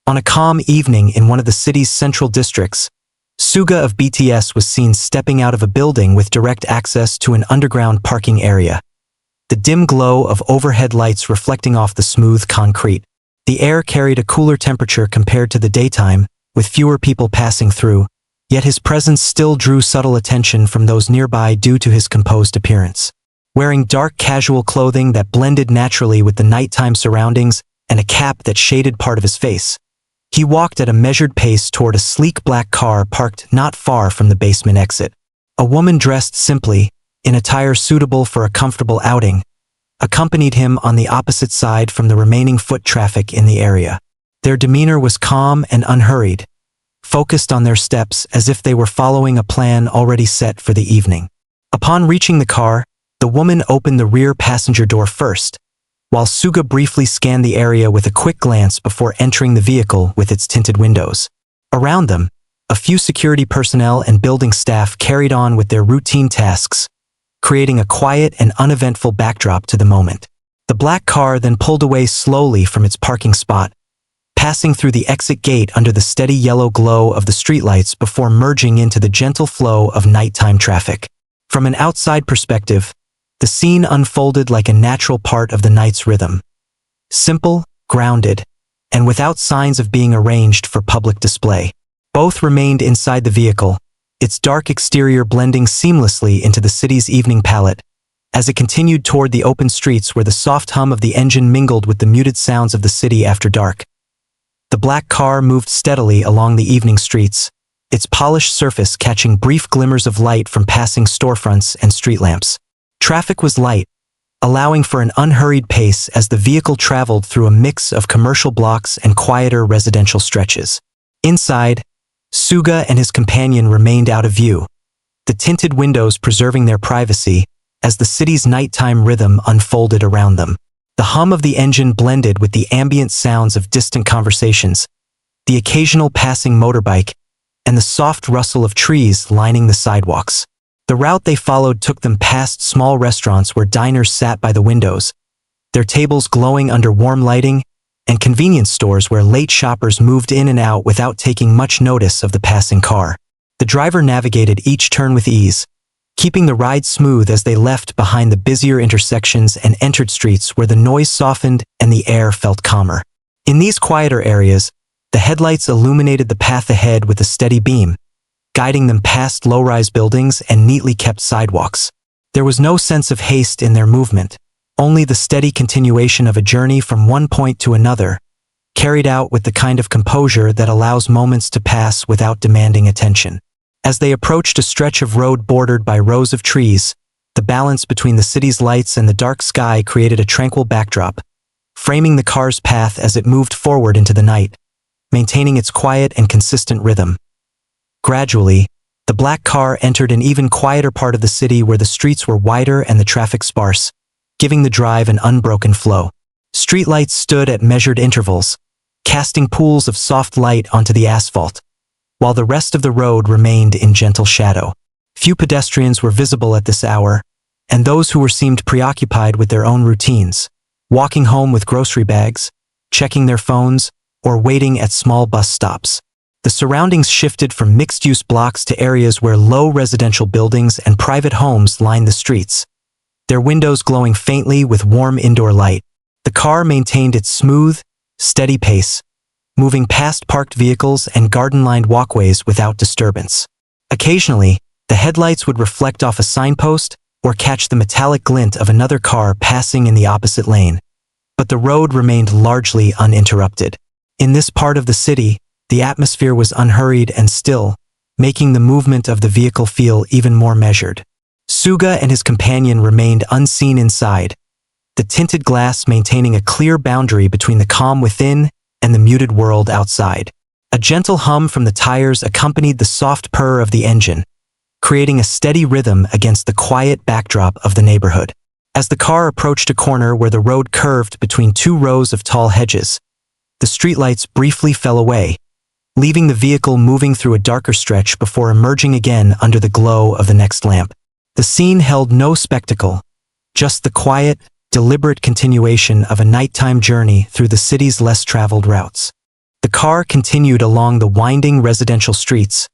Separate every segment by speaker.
Speaker 1: On a calm evening in one of the city's central districts, Suga of BTS was seen stepping out of a building with direct access to an underground parking area. The dim glow of overhead lights reflecting off the smooth concrete. The air carried a cooler temperature compared to the daytime, with fewer people passing through, yet his presence still drew subtle attention from those nearby due to his composed appearance. Wearing dark casual clothing that blended naturally with the nighttime surroundings and a cap that shaded part of his face, he walked at a measured pace toward a sleek black car parked not far from the basement exit. A woman dressed simply, in attire suitable for a comfortable outing, accompanied him on the opposite side from the remaining foot traffic in the area. Their demeanor was calm and unhurried, focused on their steps as if they were following a plan already set for the evening. Upon reaching the car, the woman opened the rear passenger door first, while Suga briefly scanned the area with a quick glance before entering the vehicle with its tinted windows. Around them, a few security personnel and building staff carried on with their routine tasks, creating a quiet and uneventful backdrop to the moment. The black car then pulled away slowly from its parking spot, passing through the exit gate under the steady yellow glow of the streetlights before merging into the gentle flow of nighttime traffic. From an outside perspective, the scene unfolded like a natural part of the night's rhythm. Simple, grounded, and without signs of being arranged for public display. Both remained inside the vehicle, its dark exterior blending seamlessly into the city's evening palette, as it continued toward the open streets where the soft hum of the engine mingled with the muted sounds of the city after dark. The black car moved steadily along the evening streets, its polished surface catching brief glimmers of light from passing storefronts and street lamps. Traffic was light, allowing for an unhurried pace as the vehicle traveled through a mix of commercial blocks and quieter residential stretches. Inside, Suga and his companion remained out of view, the tinted windows preserving their privacy as the city's nighttime rhythm unfolded around them. The hum of the engine blended with the ambient sounds of distant conversations, the occasional passing motorbike, and the soft rustle of trees lining the sidewalks. The route they followed took them past small restaurants where diners sat by the windows, their tables glowing under warm lighting, and convenience stores where late shoppers moved in and out without taking much notice of the passing car. The driver navigated each turn with ease, keeping the ride smooth as they left behind the busier intersections and entered streets where the noise softened and the air felt calmer. In these quieter areas, the headlights illuminated the path ahead with a steady beam, guiding them past low-rise buildings and neatly kept sidewalks. There was no sense of haste in their movement, only the steady continuation of a journey from one point to another, carried out with the kind of composure that allows moments to pass without demanding attention. As they approached a stretch of road bordered by rows of trees, the balance between the city's lights and the dark sky created a tranquil backdrop, framing the car's path as it moved forward into the night, maintaining its quiet and consistent rhythm. Gradually, the black car entered an even quieter part of the city where the streets were wider and the traffic sparse, giving the drive an unbroken flow. Streetlights stood at measured intervals, casting pools of soft light onto the asphalt, while the rest of the road remained in gentle shadow. Few pedestrians were visible at this hour, and those who were seemed preoccupied with their own routines, walking home with grocery bags, checking their phones, or waiting at small bus stops. The surroundings shifted from mixed-use blocks to areas where low residential buildings and private homes lined the streets, their windows glowing faintly with warm indoor light. The car maintained its smooth, steady pace, moving past parked vehicles and garden-lined walkways without disturbance. Occasionally, the headlights would reflect off a signpost or catch the metallic glint of another car passing in the opposite lane, but the road remained largely uninterrupted. In this part of the city, the atmosphere was unhurried and still, making the movement of the vehicle feel even more measured. Suga and his companion remained unseen inside, the tinted glass maintaining a clear boundary between the calm within and the muted world outside. A gentle hum from the tires accompanied the soft purr of the engine, creating a steady rhythm against the quiet backdrop of the neighborhood. As the car approached a corner where the road curved between two rows of tall hedges, the streetlights briefly fell away, leaving the vehicle moving through a darker stretch before emerging again under the glow of the next lamp. The scene held no spectacle, just the quiet, deliberate continuation of a nighttime journey through the city's less traveled routes. The car continued along the winding residential streets,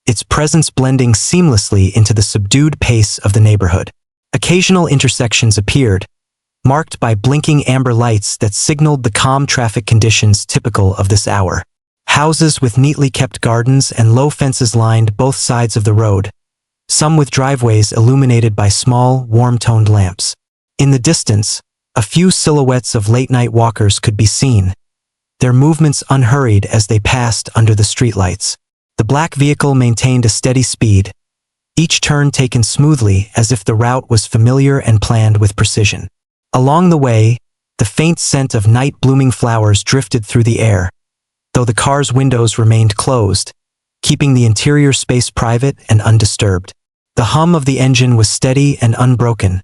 Speaker 1: its presence blending seamlessly into the subdued pace of the neighborhood. Occasional intersections appeared, marked by blinking amber lights that signaled the calm traffic conditions typical of this hour. Houses with neatly kept gardens and low fences lined both sides of the road, some with driveways illuminated by small, warm-toned lamps. In the distance, a few silhouettes of late-night walkers could be seen, their movements unhurried as they passed under the streetlights. The black vehicle maintained a steady speed, each turn taken smoothly as if the route was familiar and planned with precision. Along the way, the faint scent of night-blooming flowers drifted through the air, though the car's windows remained closed, keeping the interior space private and undisturbed. The hum of the engine was steady and unbroken,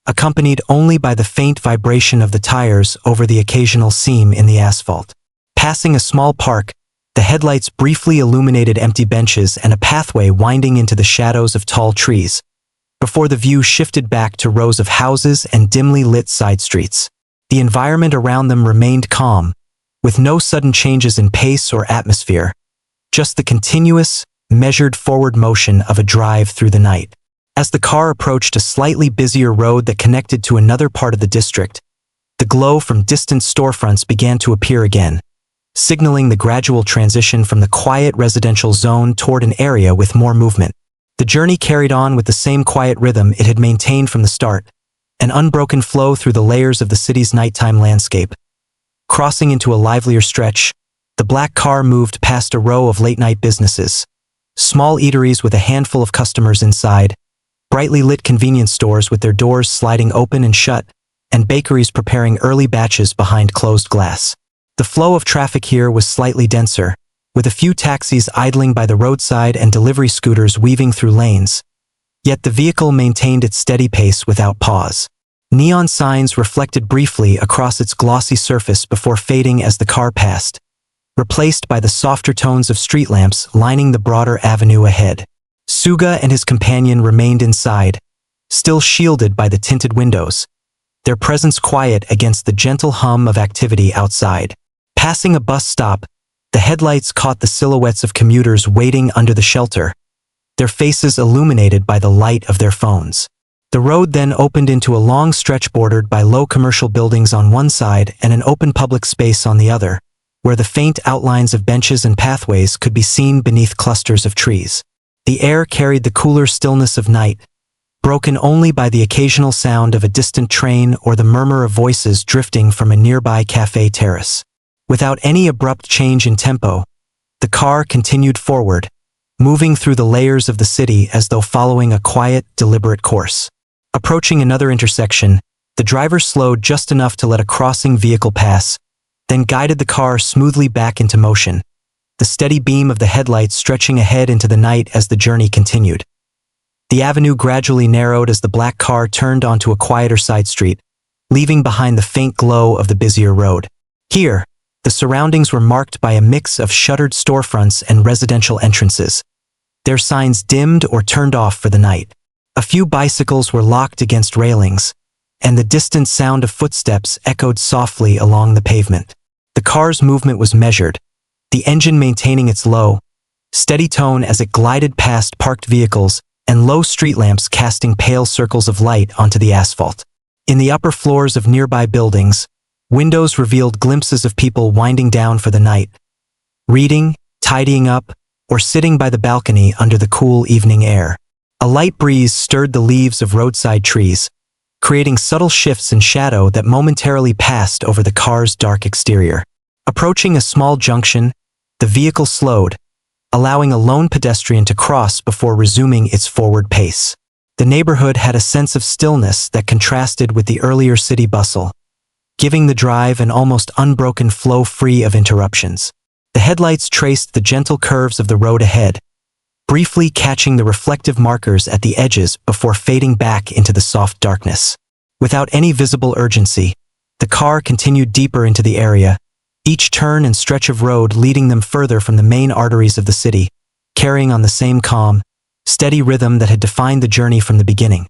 Speaker 1: accompanied only by the faint vibration of the tires over the occasional seam in the asphalt. Passing a small park, the headlights briefly illuminated empty benches and a pathway winding into the shadows of tall trees, before the view shifted back to rows of houses and dimly lit side streets. The environment around them remained calm, with no sudden changes in pace or atmosphere, just the continuous, measured forward motion of a drive through the night. As the car approached a slightly busier road that connected to another part of the district, the glow from distant storefronts began to appear again, signaling the gradual transition from the quiet residential zone toward an area with more movement. The journey carried on with the same quiet rhythm it had maintained from the start, an unbroken flow through the layers of the city's nighttime landscape. Crossing into a livelier stretch, the black car moved past a row of late-night businesses, small eateries with a handful of customers inside, brightly lit convenience stores with their doors sliding open and shut, and bakeries preparing early batches behind closed glass. The flow of traffic here was slightly denser, with a few taxis idling by the roadside and delivery scooters weaving through lanes. Yet the vehicle maintained its steady pace without pause. Neon signs reflected briefly across its glossy surface before fading as the car passed, replaced by the softer tones of street lamps lining the broader avenue ahead. Suga and his companion remained inside, still shielded by the tinted windows, their presence quiet against the gentle hum of activity outside. Passing a bus stop, the headlights caught the silhouettes of commuters waiting under the shelter, their faces illuminated by the light of their phones. The road then opened into a long stretch bordered by low commercial buildings on one side and an open public space on the other, where the faint outlines of benches and pathways could be seen beneath clusters of trees. The air carried the cooler stillness of night, broken only by the occasional sound of a distant train or the murmur of voices drifting from a nearby cafe terrace. Without any abrupt change in tempo, the car continued forward, moving through the layers of the city as though following a quiet, deliberate course. Approaching another intersection, the driver slowed just enough to let a crossing vehicle pass, then guided the car smoothly back into motion, the steady beam of the headlights stretching ahead into the night as the journey continued. The avenue gradually narrowed as the black car turned onto a quieter side street, leaving behind the faint glow of the busier road. Here, the surroundings were marked by a mix of shuttered storefronts and residential entrances, their signs dimmed or turned off for the night. A few bicycles were locked against railings, and the distant sound of footsteps echoed softly along the pavement. The car's movement was measured, the engine maintaining its low, steady tone as it glided past parked vehicles and low street lamps casting pale circles of light onto the asphalt. In the upper floors of nearby buildings, windows revealed glimpses of people winding down for the night, reading, tidying up, or sitting by the balcony under the cool evening air. A light breeze stirred the leaves of roadside trees, creating subtle shifts in shadow that momentarily passed over the car's dark exterior. Approaching a small junction, the vehicle slowed, allowing a lone pedestrian to cross before resuming its forward pace. The neighborhood had a sense of stillness that contrasted with the earlier city bustle, giving the drive an almost unbroken flow free of interruptions. The headlights traced the gentle curves of the road ahead, briefly catching the reflective markers at the edges before fading back into the soft darkness. Without any visible urgency, the car continued deeper into the area, each turn and stretch of road leading them further from the main arteries of the city, carrying on the same calm, steady rhythm that had defined the journey from the beginning.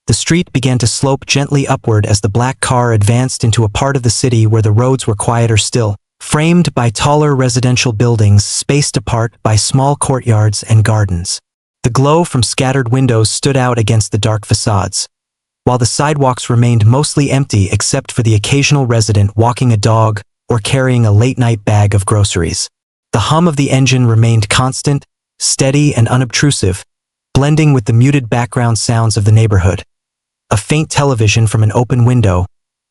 Speaker 1: The street began to slope gently upward as the black car advanced into a part of the city where the roads were quieter still, framed by taller residential buildings spaced apart by small courtyards and gardens. The glow from scattered windows stood out against the dark facades, while the sidewalks remained mostly empty except for the occasional resident walking a dog or carrying a late-night bag of groceries. The hum of the engine remained constant, steady and unobtrusive, blending with the muted background sounds of the neighborhood. A faint television from an open window,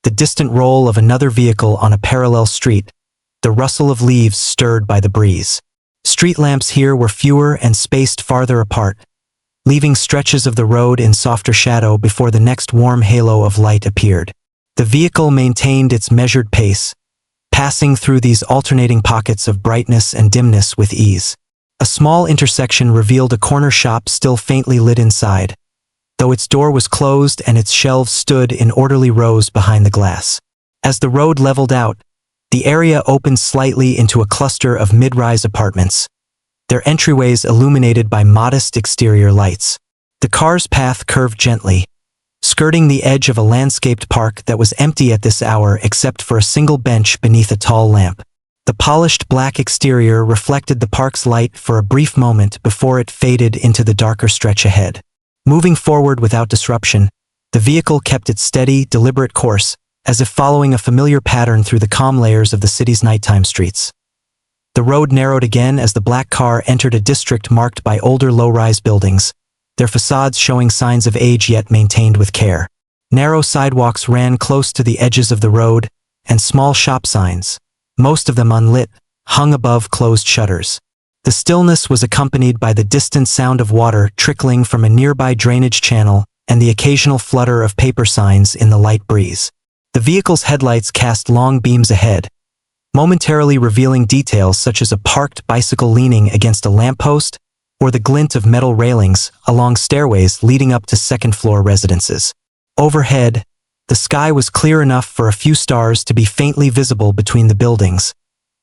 Speaker 1: the distant roll of another vehicle on a parallel street, the rustle of leaves stirred by the breeze. Street lamps here were fewer and spaced farther apart, leaving stretches of the road in softer shadow before the next warm halo of light appeared. The vehicle maintained its measured pace, passing through these alternating pockets of brightness and dimness with ease. A small intersection revealed a corner shop still faintly lit inside, though its door was closed and its shelves stood in orderly rows behind the glass. As the road leveled out, the area opened slightly into a cluster of mid-rise apartments, their entryways illuminated by modest exterior lights. The car's path curved gently, skirting the edge of a landscaped park that was empty at this hour except for a single bench beneath a tall lamp. The polished black exterior reflected the park's light for a brief moment before it faded into the darker stretch ahead. Moving forward without disruption, the vehicle kept its steady, deliberate course, as if following a familiar pattern through the calm layers of the city's nighttime streets. The road narrowed again as the black car entered a district marked by older low-rise buildings, their facades showing signs of age yet maintained with care. Narrow sidewalks ran close to the edges of the road, and small shop signs, most of them unlit, hung above closed shutters. The stillness was accompanied by the distant sound of water trickling from a nearby drainage channel and the occasional flutter of paper signs in the light breeze. The vehicle's headlights cast long beams ahead, momentarily revealing details such as a parked bicycle leaning against a lamppost or the glint of metal railings along stairways leading up to second-floor residences. Overhead, the sky was clear enough for a few stars to be faintly visible between the buildings,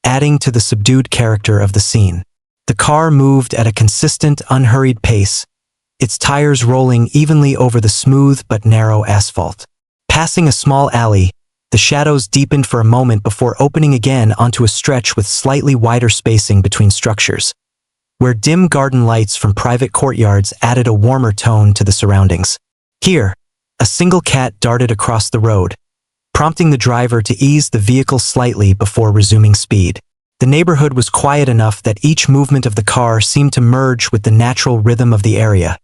Speaker 1: adding to the subdued character of the scene. The car moved at a consistent, unhurried pace, its tires rolling evenly over the smooth but narrow asphalt. Passing a small alley, the shadows deepened for a moment before opening again onto a stretch with slightly wider spacing between structures, where dim garden lights from private courtyards added a warmer tone to the surroundings. Here, a single cat darted across the road, prompting the driver to ease the vehicle slightly before resuming speed. The neighborhood was quiet enough that each movement of the car seemed to merge with the natural rhythm of the area,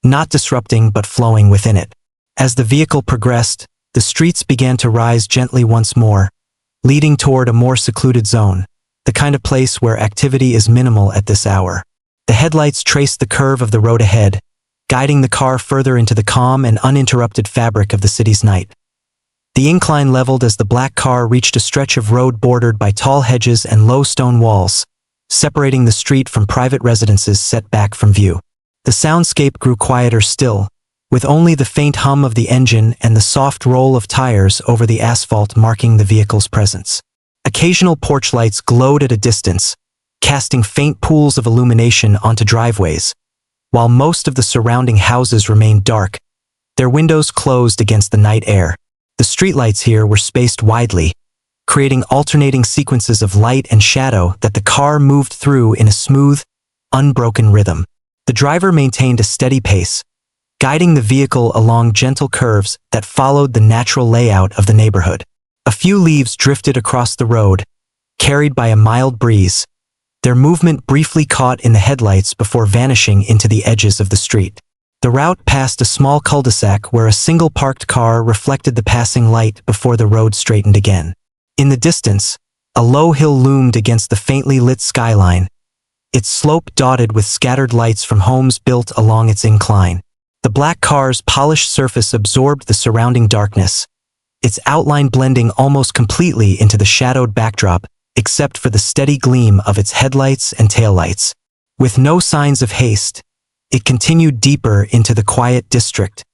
Speaker 1: not disrupting but flowing within it. As the vehicle progressed, the streets began to rise gently once more, leading toward a more secluded zone, the kind of place where activity is minimal at this hour. The headlights traced the curve of the road ahead, guiding the car further into the calm and uninterrupted fabric of the city's night. The incline leveled as the black car reached a stretch of road bordered by tall hedges and low stone walls, separating the street from private residences set back from view. The soundscape grew quieter still, with only the faint hum of the engine and the soft roll of tires over the asphalt marking the vehicle's presence. Occasional porch lights glowed at a distance, casting faint pools of illumination onto driveways, while most of the surrounding houses remained dark, their windows closed against the night air. The streetlights here were spaced widely, creating alternating sequences of light and shadow that the car moved through in a smooth, unbroken rhythm. The driver maintained a steady pace, guiding the vehicle along gentle curves that followed the natural layout of the neighborhood. A few leaves drifted across the road, carried by a mild breeze, their movement briefly caught in the headlights before vanishing into the edges of the street. The route passed a small cul-de-sac where a single parked car reflected the passing light before the road straightened again. In the distance, a low hill loomed against the faintly lit skyline, its slope dotted with scattered lights from homes built along its incline. The black car's polished surface absorbed the surrounding darkness, its outline blending almost completely into the shadowed backdrop, except for the steady gleam of its headlights and taillights. With no signs of haste, it continued deeper into the quiet district,